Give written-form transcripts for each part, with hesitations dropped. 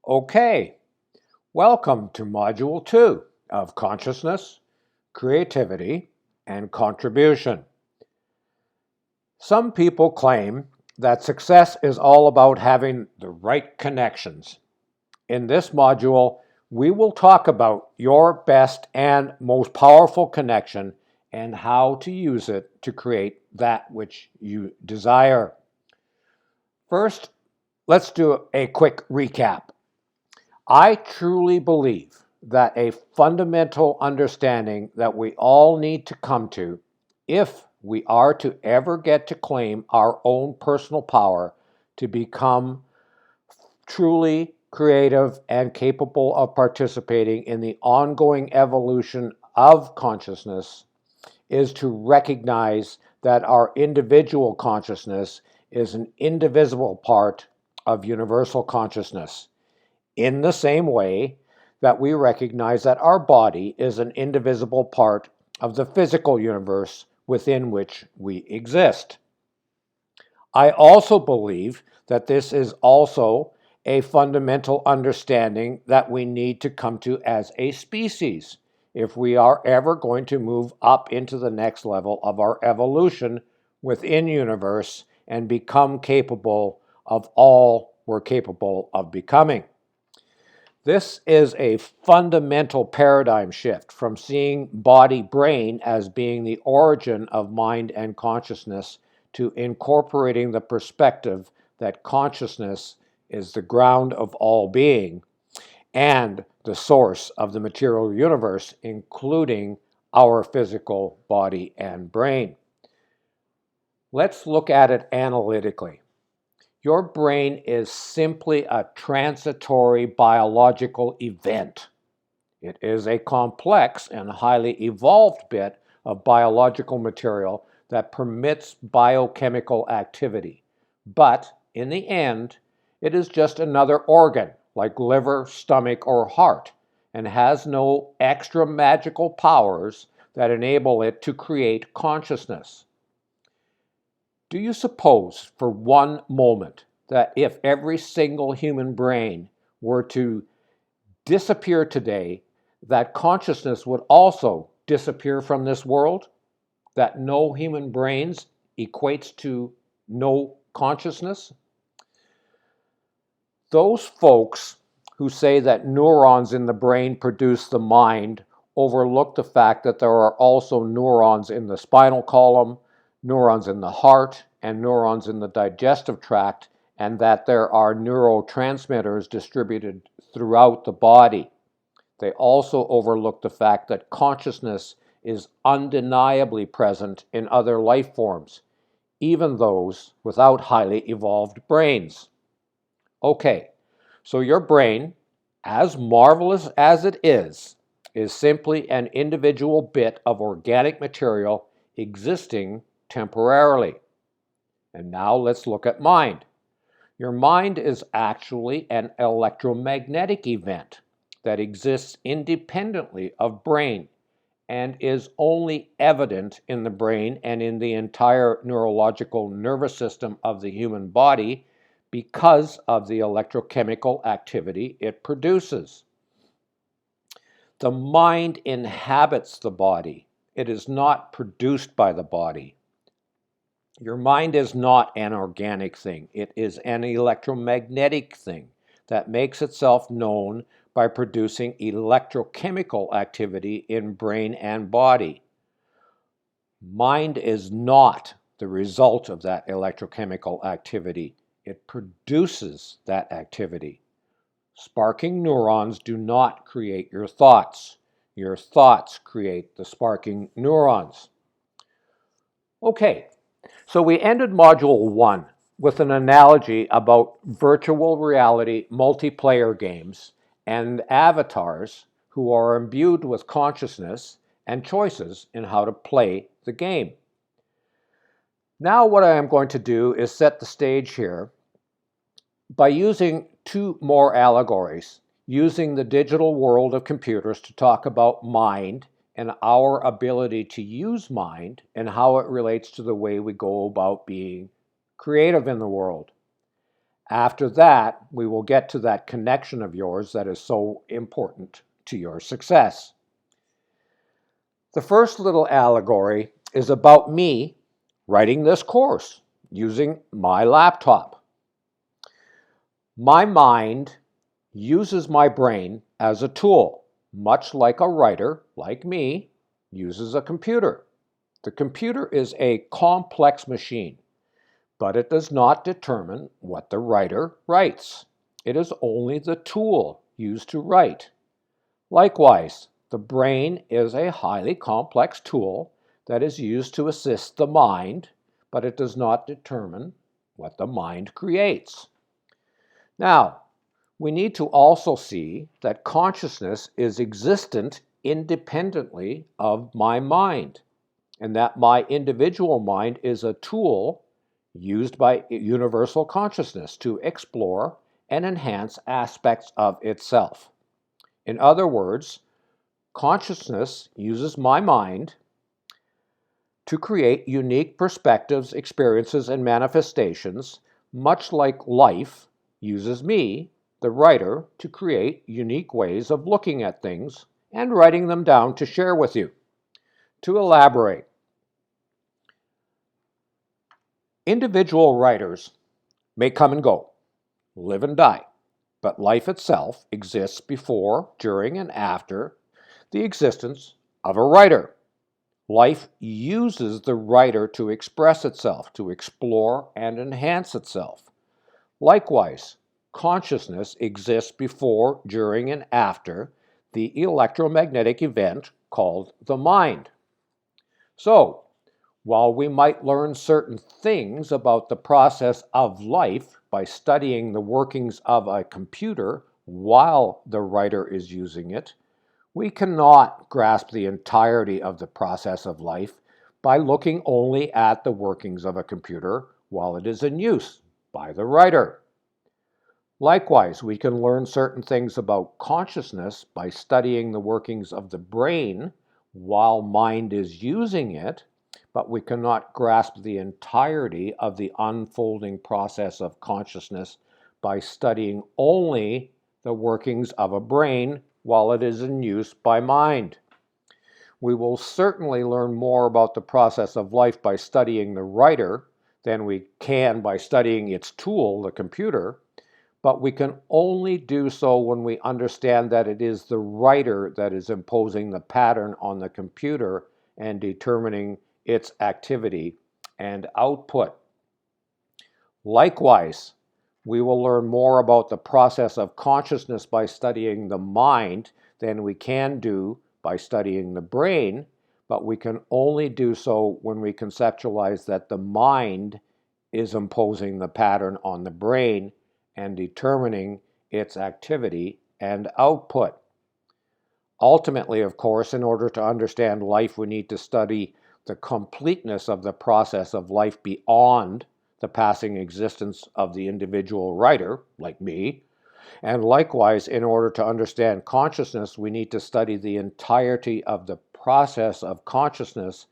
Okay, welcome to Module 2 of Consciousness, Creativity, and Contribution. Some people claim that success is all about having the right connections. In this module, we will talk about your best and most powerful connection and how to use it to create that which you desire. First, let's do a quick recap. I truly believe that a fundamental understanding that we all need to come to, if we are to ever get to claim our own personal power to become truly creative and capable of participating in the ongoing evolution of consciousness, is to recognize that our individual consciousness is an indivisible part of universal consciousness, in the same way that we recognize that our body is an indivisible part of the physical universe within which we exist. I also believe that this is also a fundamental understanding that we need to come to as a species if we are ever going to move up into the next level of our evolution within universe and become capable of all we're capable of becoming. This is a fundamental paradigm shift from seeing body-brain as being the origin of mind and consciousness to incorporating the perspective that consciousness is the ground of all being and the source of the material universe, including our physical body and brain. Let's look at it analytically. Your brain is simply a transitory biological event. It is a complex and highly evolved bit of biological material that permits biochemical activity. But in the end, it is just another organ like liver, stomach, or heart, and has no extra magical powers that enable it to create consciousness. Do you suppose for one moment that if every single human brain were to disappear today, that consciousness would also disappear from this world? That no human brains equates to no consciousness? Those folks who say that neurons in the brain produce the mind overlook the fact that there are also neurons in the spinal column, neurons in the heart, and neurons in the digestive tract, and that there are neurotransmitters distributed throughout the body. They also overlook the fact that consciousness is undeniably present in other life forms, even those without highly evolved brains. Okay, so your brain, as marvelous as it is simply an individual bit of organic material existing temporarily. And now let's look at mind. Your mind is actually an electromagnetic event that exists independently of brain and is only evident in the brain and in the entire neurological nervous system of the human body because of the electrochemical activity it produces. The mind inhabits the body. It is not produced by the body. Your mind is not an organic thing. It is an electromagnetic thing that makes itself known by producing electrochemical activity in brain and body. Mind is not the result of that electrochemical activity. It produces that activity. Sparking neurons do not create your thoughts. Your thoughts create the sparking neurons. Okay, so we ended Module 1 with an analogy about virtual reality multiplayer games and avatars who are imbued with consciousness and choices in how to play the game. Now what I am going to do is set the stage here by using two more allegories, using the digital world of computers to talk about mind and our ability to use mind and how it relates to the way we go about being creative in the world. After that, we will get to that connection of yours that is so important to your success. The first little allegory is about me writing this course using my laptop. My mind uses my brain as a tool, much like a writer, like me, uses a computer. The computer is a complex machine, but it does not determine what the writer writes. It is only the tool used to write. Likewise, the brain is a highly complex tool that is used to assist the mind, but it does not determine what the mind creates. Now, we need to also see that consciousness is existent independently of my mind, and that my individual mind is a tool used by universal consciousness to explore and enhance aspects of itself. In other words, consciousness uses my mind to create unique perspectives, experiences, and manifestations, much like life uses me, the writer, to create unique ways of looking at things and writing them down to share with you. To elaborate, individual writers may come and go, live and die, but life itself exists before, during, and after the existence of a writer. Life uses the writer to express itself, to explore and enhance itself. Likewise, consciousness exists before, during, and after the electromagnetic event called the mind. So, while we might learn certain things about the process of life by studying the workings of a computer while the writer is using it, we cannot grasp the entirety of the process of life by looking only at the workings of a computer while it is in use by the writer. Likewise, we can learn certain things about consciousness by studying the workings of the brain while mind is using it, but we cannot grasp the entirety of the unfolding process of consciousness by studying only the workings of a brain while it is in use by mind. We will certainly learn more about the process of life by studying the writer than we can by studying its tool, the computer, but we can only do so when we understand that it is the writer that is imposing the pattern on the computer and determining its activity and output. Likewise, we will learn more about the process of consciousness by studying the mind than we can do by studying the brain, but we can only do so when we conceptualize that the mind is imposing the pattern on the brain and determining its activity and output. Ultimately, of course, in order to understand life, we need to study the completeness of the process of life beyond the passing existence of the individual writer, like me. And likewise, in order to understand consciousness, we need to study the entirety of the process of consciousness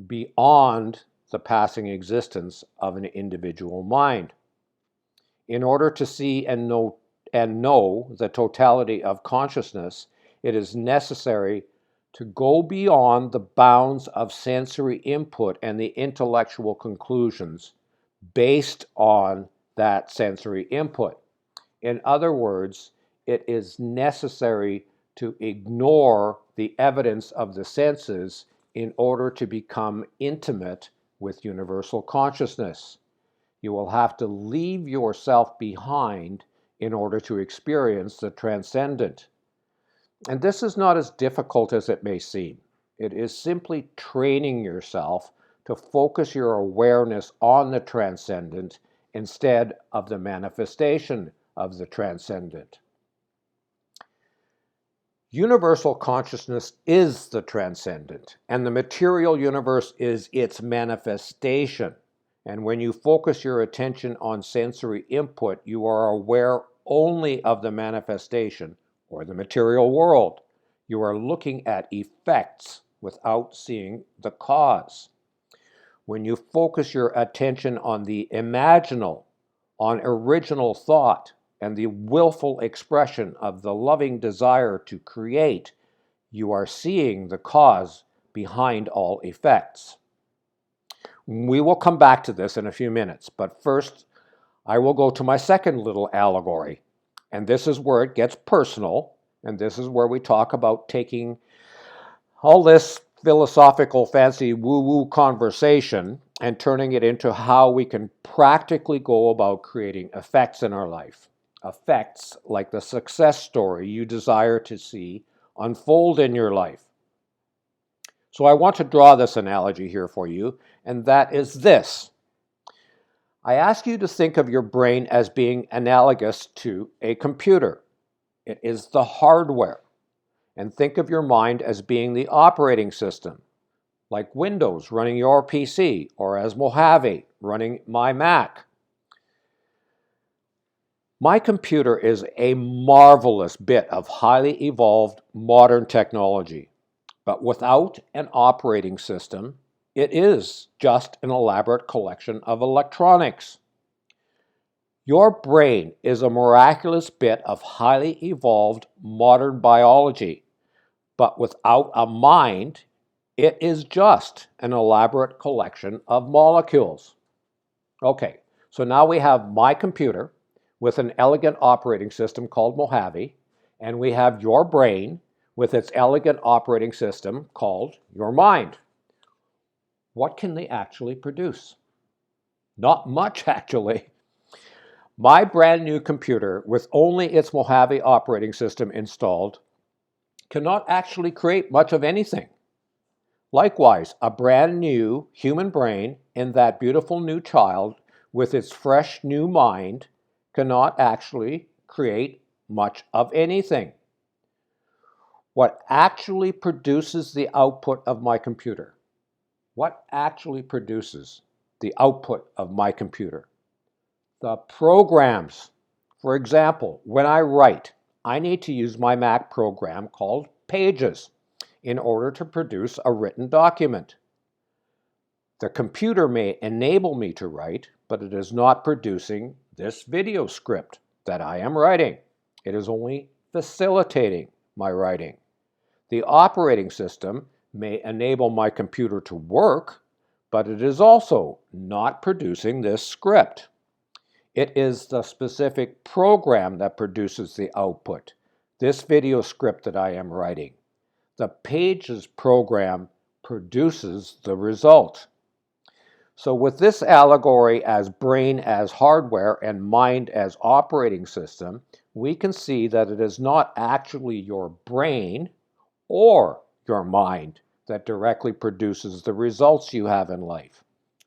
beyond the passing existence of an individual mind. In order to see and know the totality of consciousness, it is necessary to go beyond the bounds of sensory input and the intellectual conclusions based on that sensory input. In other words, it is necessary to ignore the evidence of the senses in order to become intimate with universal consciousness. You will have to leave yourself behind in order to experience the transcendent. And this is not as difficult as it may seem. It is simply training yourself to focus your awareness on the transcendent instead of the manifestation of the transcendent. Universal consciousness is the transcendent, and the material universe is its manifestation. And when you focus your attention on sensory input, you are aware only of the manifestation or the material world. You are looking at effects without seeing the cause. When you focus your attention on the imaginal on original thought and the willful expression of the loving desire to create, you are seeing the cause behind all effects. We will come back to this in a few minutes, but first I will go to my second little allegory, and this is where it gets personal, and this is where we talk about taking all this philosophical, fancy, woo-woo conversation and turning it into how we can practically go about creating effects in our life. Effects like the success story you desire to see unfold in your life. So I want to draw this analogy here for you, and that is this. I ask you to think of your brain as being analogous to a computer. It is the hardware. And think of your mind as being the operating system, like Windows running your PC, or as Mojave running my Mac. My computer is a marvelous bit of highly evolved modern technology, but without an operating system, it is just an elaborate collection of electronics. Your brain is a miraculous bit of highly evolved modern biology, but without a mind, it is just an elaborate collection of molecules. Okay, so now we have my computer with an elegant operating system called Mojave, and we have your brain with its elegant operating system called your mind. What can they actually produce? Not much, actually. My brand new computer, with only its Mojave operating system installed, cannot actually create much of anything. Likewise, a brand new human brain in that beautiful new child with its fresh new mind cannot actually create much of anything. What actually produces the output of my computer? What actually produces the output of my computer? The programs. For example, when I write, I need to use my Mac program called Pages in order to produce a written document. The computer may enable me to write, but it is not producing this video script that I am writing. It is only facilitating my writing. The operating system may enable my computer to work, but it is also not producing this script. It is the specific program that produces the output, this video script that I am writing. The Pages program produces the result. So with this allegory as brain as hardware and mind as operating system, we can see that it is not actually your brain or your mind that directly produces the results you have in life.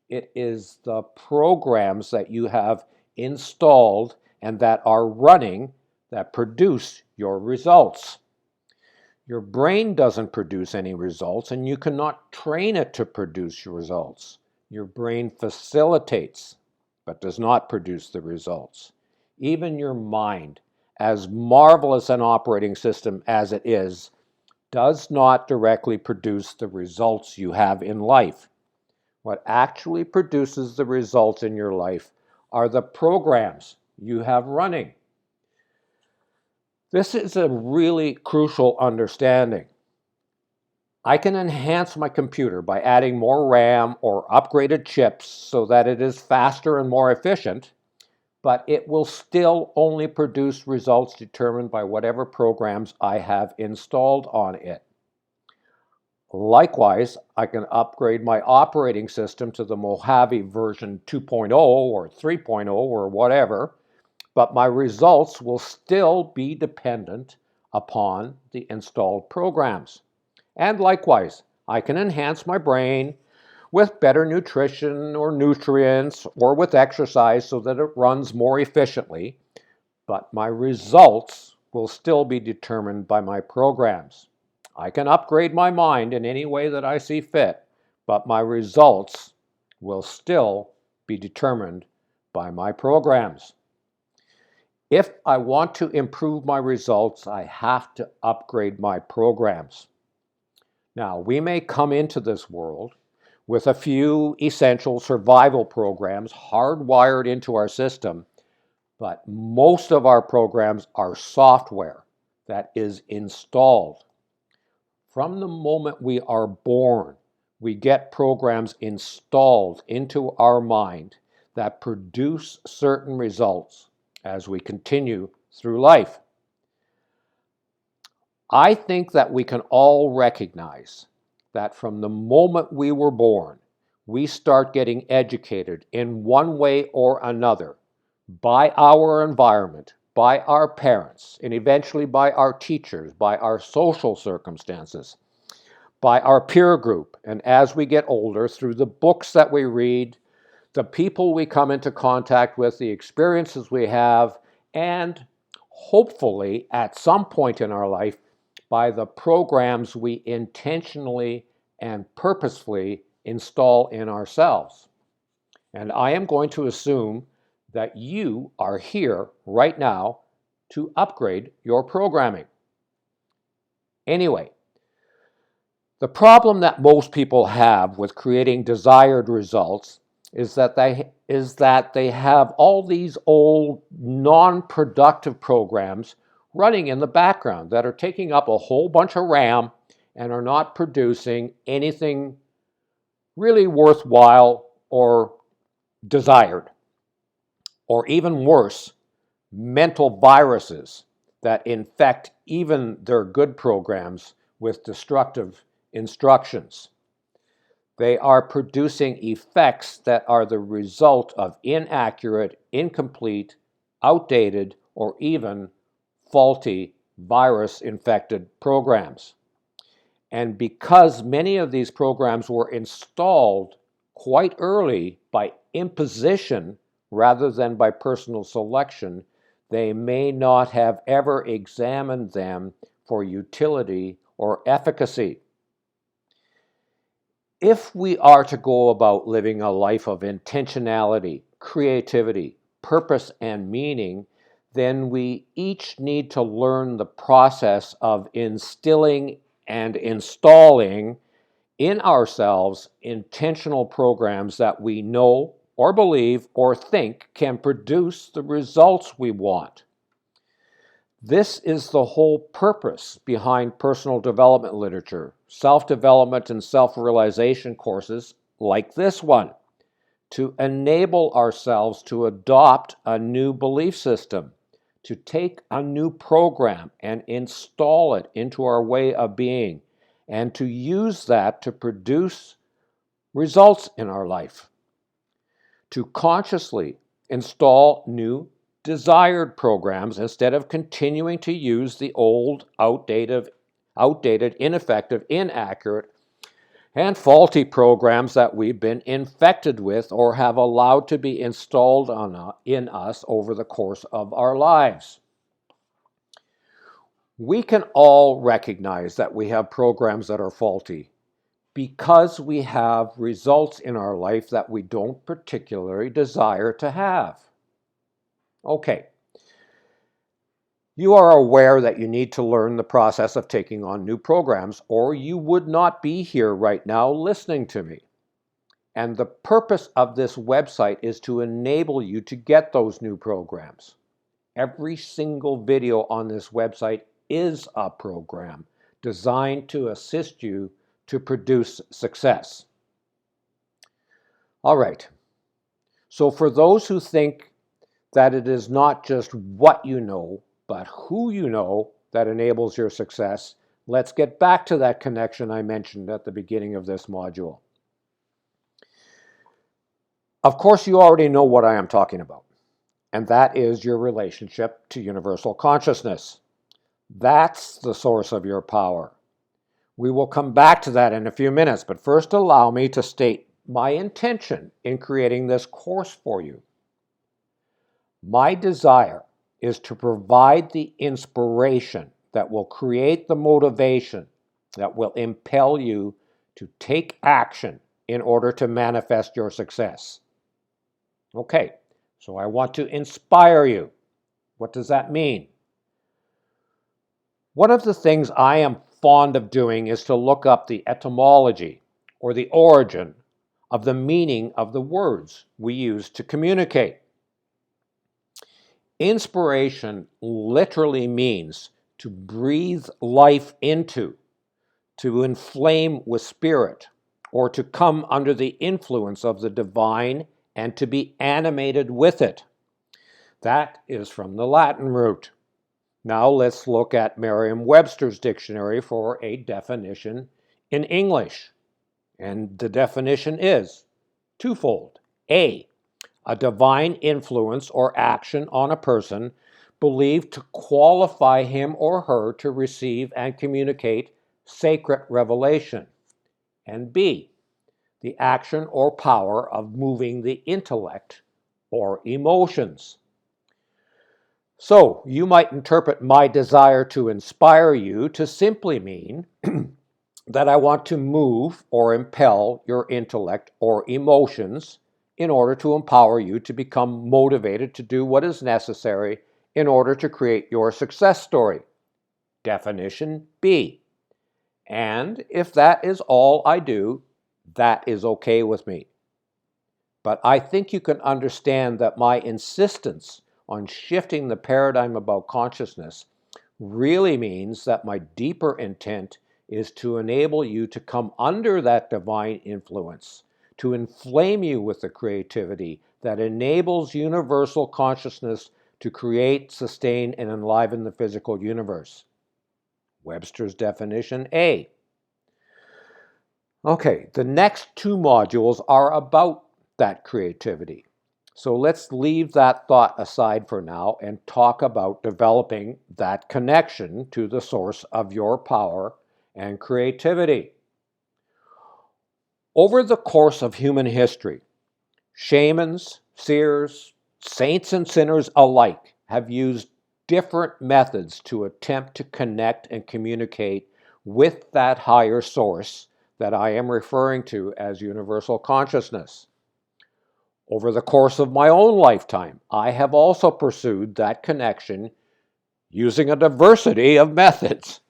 It is the programs that you have installed and that are running that produce your results. Your brain doesn't produce any results, and you cannot train it to produce your results. Your brain facilitates, but does not produce the results. Even your mind, as marvelous an operating system as it is, does not directly produce the results you have in life. What actually produces the results in your life are the programs you have running. This is a really crucial understanding. I can enhance my computer by adding more RAM or upgraded chips so that it is faster and more efficient, but it will still only produce results determined by whatever programs I have installed on it. Likewise, I can upgrade my operating system to the Mojave version 2.0 or 3.0 or whatever, but my results will still be dependent upon the installed programs. And likewise, I can enhance my brain with better nutrition or nutrients or with exercise so that it runs more efficiently, but my results will still be determined by my programs. I can upgrade my mind in any way that I see fit, but my results will still be determined by my programs. If I want to improve my results, I have to upgrade my programs. Now, we may come into this world with a few essential survival programs hardwired into our system, But most of our programs are software that is installed. From the moment we are born, we get programs installed into our mind that produce certain results as we continue through life. I think that we can all recognize that from the moment we were born, we start getting educated in one way or another by our environment, by our parents, and eventually by our teachers, by our social circumstances, by our peer group, and as we get older, through the books that we read, the people we come into contact with, the experiences we have, and hopefully at some point in our life, by the programs we intentionally and purposefully install in ourselves. And I am going to assume that you are here right now to upgrade your programming. Anyway, the problem that most people have with creating desired results is that they have all these old non-productive programs running in the background that are taking up a whole bunch of RAM and are not producing anything really worthwhile or desired. Or even worse, mental viruses that infect even their good programs with destructive instructions. They are producing effects that are the result of inaccurate, incomplete, outdated, or even faulty virus-infected programs. And because many of these programs were installed quite early by imposition rather than by personal selection, they may not have ever examined them for utility or efficacy. If we are to go about living a life of intentionality, creativity, purpose, and meaning, then we each need to learn the process of instilling and installing in ourselves intentional programs that we know or believe or think can produce the results we want. This is the whole purpose behind personal development literature, self-development and self-realization courses like this one, to enable ourselves to adopt a new belief system, to take a new program and install it into our way of being, and to use that to produce results in our life, to consciously install new desired programs instead of continuing to use the old, outdated, ineffective, inaccurate, and faulty programs that we've been infected with or have allowed to be installed in us over the course of our lives. We can all recognize that we have programs that are faulty because we have results in our life that we don't particularly desire to have. Okay. You are aware that you need to learn the process of taking on new programs, or you would not be here right now listening to me. And the purpose of this website is to enable you to get those new programs. Every single video on this website is a program designed to assist you to produce success. All right. So for those who think that it is not just what you know, but who you know that enables your success, let's get back to that connection I mentioned at the beginning of this module. Of course, you already know what I am talking about, and that is your relationship to universal consciousness. That's the source of your power. We will come back to that in a few minutes, but first allow me to state my intention in creating this course for you. My desire is to provide the inspiration that will create the motivation that will impel you to take action in order to manifest your success. Okay, so I want to inspire you. What does that mean? One of the things I am fond of doing is to look up the etymology or the origin of the meaning of the words we use to communicate. Inspiration literally means to breathe life into, to inflame with spirit, or to come under the influence of the divine and to be animated with it. That is from the Latin root. Now let's look at Merriam-Webster's dictionary for a definition in English. And the definition is twofold. A divine influence or action on a person believed to qualify him or her to receive and communicate sacred revelation. And B, the action or power of moving the intellect or emotions. So you might interpret my desire to inspire you to simply mean that I want to move or impel your intellect or emotions in order to empower you to become motivated to do what is necessary in order to create your success story. Definition B. And if that is all I do, that is okay with me. But I think you can understand that my insistence on shifting the paradigm about consciousness really means that my deeper intent is to enable you to come under that divine influence, to inflame you with the creativity that enables universal consciousness to create, sustain, and enliven the physical universe. Webster's definition A. Okay, the next two modules are about that creativity. So let's leave that thought aside for now and talk about developing that connection to the source of your power and creativity. Over the course of human history, shamans, seers, saints and sinners alike have used different methods to attempt to connect and communicate with that higher source that I am referring to as universal consciousness. Over the course of my own lifetime, I have also pursued that connection using a diversity of methods.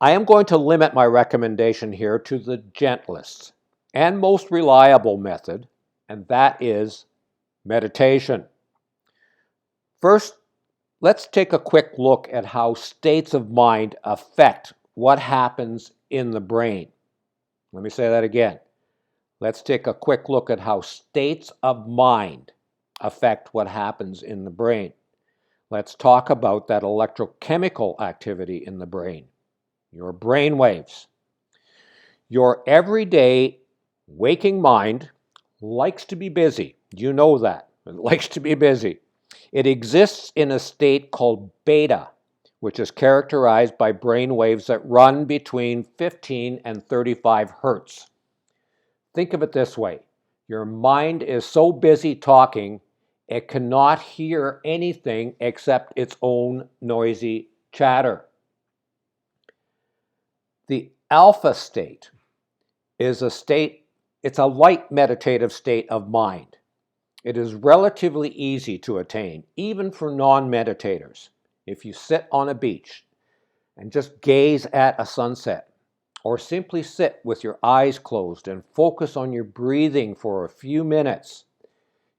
I am going to limit my recommendation here to the gentlest and most reliable method, and that is meditation. First, let's take a quick look at how states of mind affect what happens in the brain. Let me say that again. Let's take a quick look at how states of mind affect what happens in the brain. Let's talk about that electrochemical activity in the brain, your brain waves. Your everyday waking mind likes to be busy. You know that. It likes to be busy. It exists in a state called beta, which is characterized by brain waves that run between 15 and 35 hertz. Think of it this way. Your mind is so busy talking, it cannot hear anything except its own noisy chatter. The alpha state is it's a light meditative state of mind. It is relatively easy to attain, even for non-meditators. If you sit on a beach and just gaze at a sunset, or simply sit with your eyes closed and focus on your breathing for a few minutes,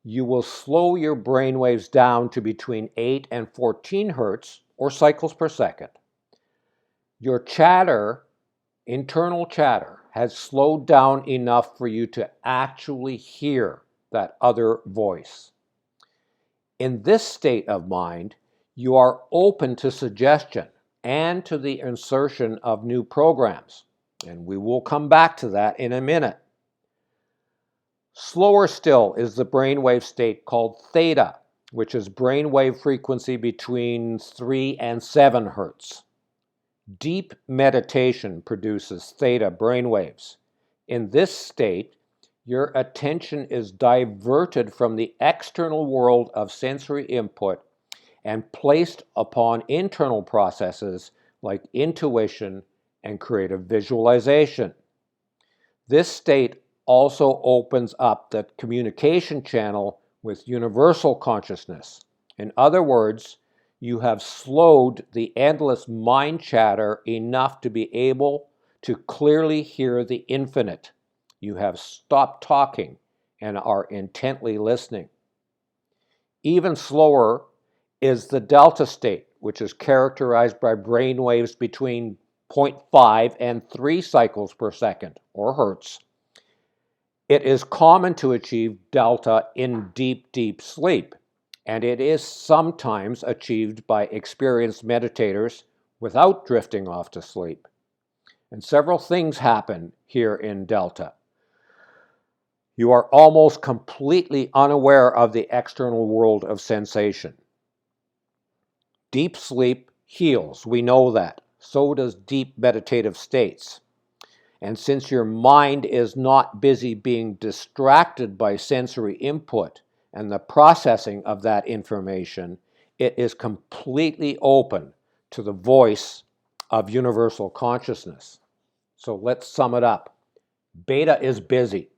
you will slow your brain waves down to between 8 and 14 hertz, or cycles per second. Your chatter, internal chatter, has slowed down enough for you to actually hear that other voice. In this state of mind, you are open to suggestion and to the insertion of new programs. And we will come back to that in a minute. Slower still is the brainwave state called theta, which is brainwave frequency between 3 and 7 hertz. Deep meditation produces theta brainwaves. In this state, your attention is diverted from the external world of sensory input and placed upon internal processes like intuition and creative visualization. This state also opens up the communication channel with universal consciousness. In other words, you have slowed the endless mind chatter enough to be able to clearly hear the infinite. You have stopped talking and are intently listening. Even slower is the delta state, which is characterized by brain waves between 0.5 and 3 cycles per second, or hertz. It is common to achieve delta in deep, deep sleep, and it is sometimes achieved by experienced meditators without drifting off to sleep. And several things happen here in delta. You are almost completely unaware of the external world of sensation. Deep sleep heals, we know that. So does deep meditative states. And since your mind is not busy being distracted by sensory input and the processing of that information, it is completely open to the voice of universal consciousness. So let's sum it up. Beta is busy.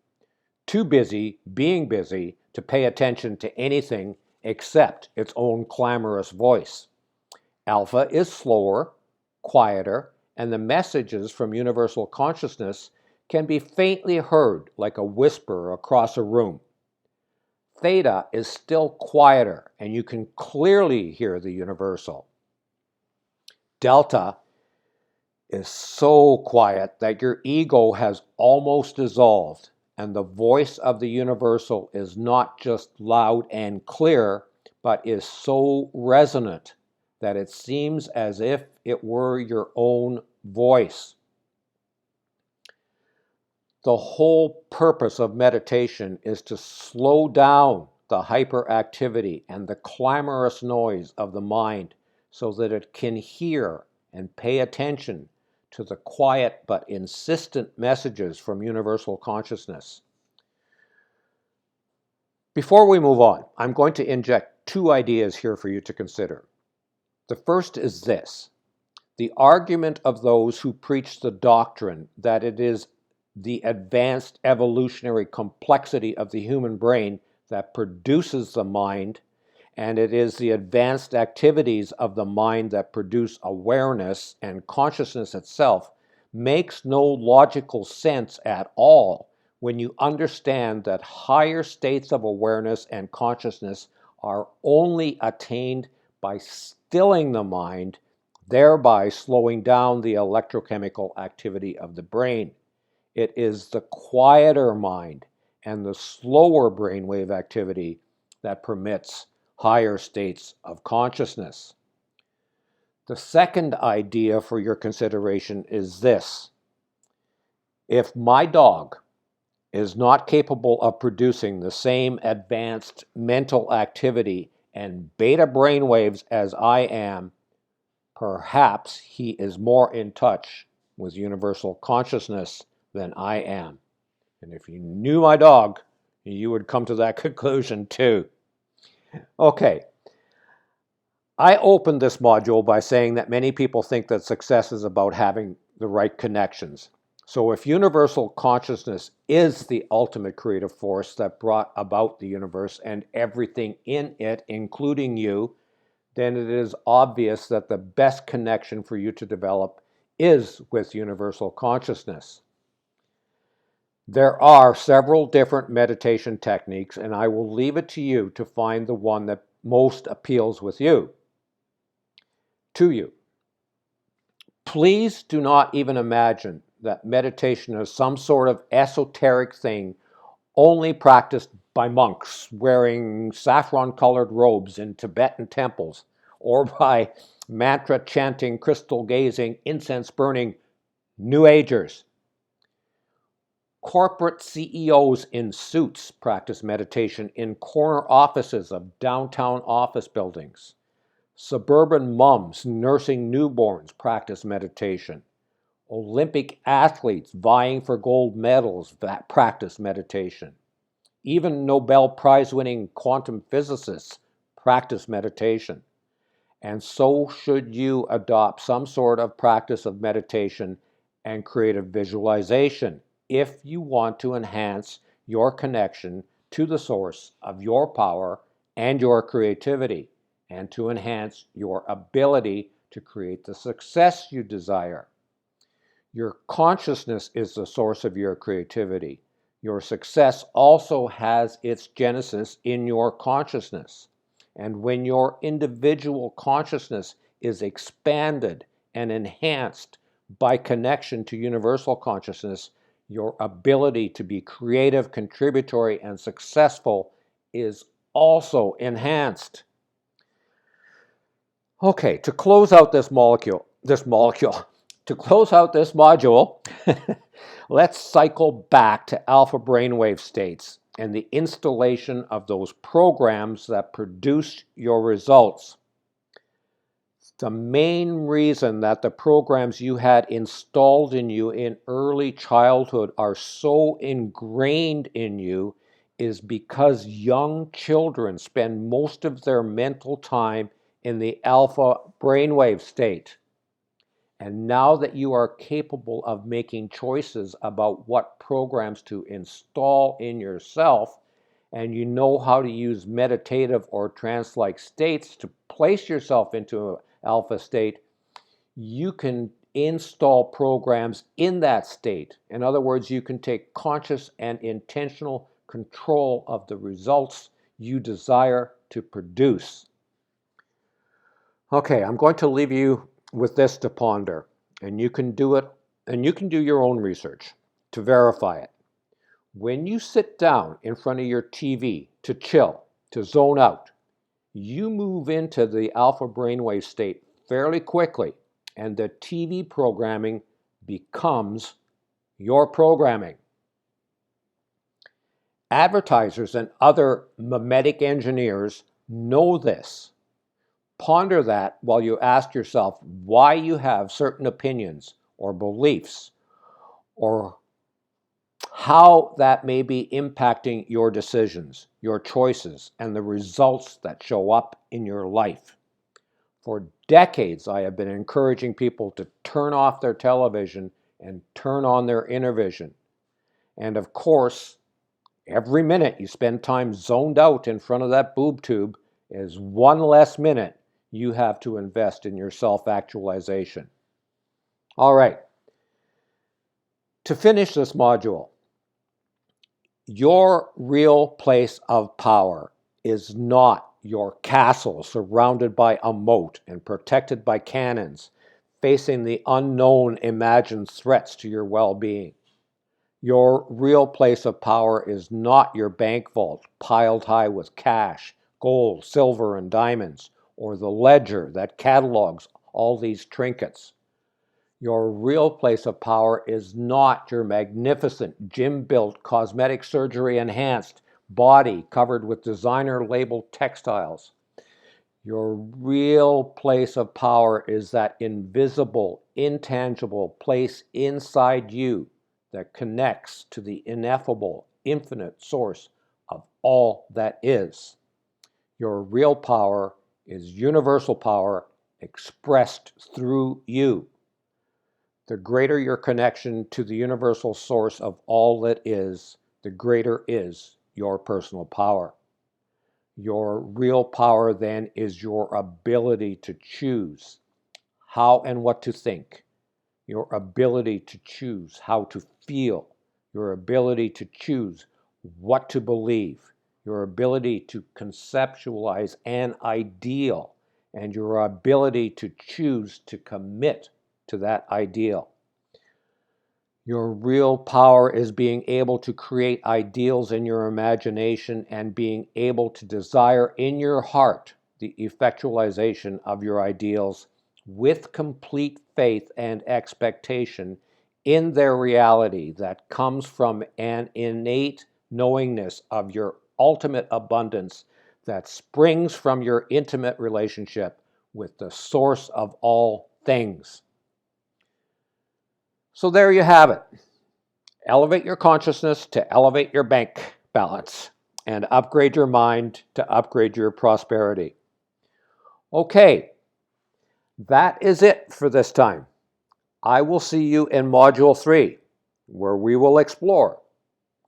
Too busy being busy to pay attention to anything except its own clamorous voice. Alpha is slower, quieter, and the messages from universal consciousness can be faintly heard like a whisper across a room. Theta is still quieter, and you can clearly hear the universal. Delta is so quiet that your ego has almost dissolved, and the voice of the universal is not just loud and clear, but is so resonant that it seems as if it were your own voice. The whole purpose of meditation is to slow down the hyperactivity and the clamorous noise of the mind so that it can hear and pay attention to the quiet but insistent messages from universal consciousness. Before we move on, I'm going to inject two ideas here for you to consider. The first is this: the argument of those who preach the doctrine that it is the advanced evolutionary complexity of the human brain that produces the mind, and it is the advanced activities of the mind that produce awareness and consciousness itself, makes no logical sense at all when you understand that higher states of awareness and consciousness are only attained by stilling the mind, thereby slowing down the electrochemical activity of the brain. It is the quieter mind and the slower brainwave activity that permits higher states of consciousness. The second idea for your consideration is this: if my dog is not capable of producing the same advanced mental activity and beta brainwaves as I am, perhaps he is more in touch with universal consciousness than I am. And if you knew my dog, you would come to that conclusion too. Okay, I opened this module by saying that many people think that success is about having the right connections. So if universal consciousness is the ultimate creative force that brought about the universe and everything in it, including you, then it is obvious that the best connection for you to develop is with universal consciousness. There are several different meditation techniques, and I will leave it to you to find the one that most appeals with you. To you. Please do not even imagine that meditation is some sort of esoteric thing only practiced by monks wearing saffron-colored robes in Tibetan temples, or by mantra-chanting, crystal-gazing, incense-burning New Agers. Corporate CEOs in suits practice meditation in corner offices of downtown office buildings. Suburban moms nursing newborns practice meditation. Olympic athletes vying for gold medals practice meditation. Even Nobel Prize-winning quantum physicists practice meditation. And so should you adopt some sort of practice of meditation and creative visualization if you want to enhance your connection to the source of your power and your creativity, and to enhance your ability to create the success you desire. Your consciousness is the source of your creativity. Your success also has its genesis in your consciousness. And when your individual consciousness is expanded and enhanced by connection to universal consciousness, your ability to be creative, contributory, and successful is also enhanced. Okay, to close out this module, let's cycle back to alpha brainwave states and the installation of those programs that produce your results. The main reason that the programs you had installed in you in early childhood are so ingrained in you is because young children spend most of their mental time in the alpha brainwave state. And now that you are capable of making choices about what programs to install in yourself, and you know how to use meditative or trance-like states to place yourself into an alpha state, you can install programs in that state. In other words, you can take conscious and intentional control of the results you desire to produce. Okay, I'm going to leave you with this to ponder, and you can do it, and you can do your own research to verify it. When you sit down in front of your TV to chill, to zone out, you move into the alpha brainwave state fairly quickly, and the TV programming becomes your programming. Advertisers and other mimetic engineers know this. Ponder that while you ask yourself why you have certain opinions or beliefs, or how that may be impacting your decisions, your choices, and the results that show up in your life. For decades, I have been encouraging people to turn off their television and turn on their inner vision. And of course, every minute you spend time zoned out in front of that boob tube is one less minute you have to invest in your self-actualization. All right. To finish this module, your real place of power is not your castle surrounded by a moat and protected by cannons, facing the unknown imagined threats to your well-being. Your real place of power is not your bank vault piled high with cash, gold, silver, and diamonds, or the ledger that catalogs all these trinkets. Your real place of power is not your magnificent gym-built, cosmetic surgery enhanced body covered with designer labeled textiles. Your real place of power is that invisible, intangible place inside you that connects to the ineffable, infinite source of all that is. Your real power is universal power expressed through you. The greater your connection to the universal source of all that is, the greater is your personal power. Your real power then is your ability to choose how and what to think, your ability to choose how to feel, your ability to choose what to believe, your ability to conceptualize an ideal, and your ability to choose to commit to that ideal. Your real power is being able to create ideals in your imagination and being able to desire in your heart the effectualization of your ideals with complete faith and expectation in their reality that comes from an innate knowingness of your ultimate abundance that springs from your intimate relationship with the source of all things. So there you have it. Elevate your consciousness to elevate your bank balance and upgrade your mind to upgrade your prosperity. Okay, that is it for this time. I will see you in Module 3, where we will explore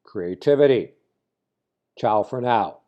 creativity. Ciao for now.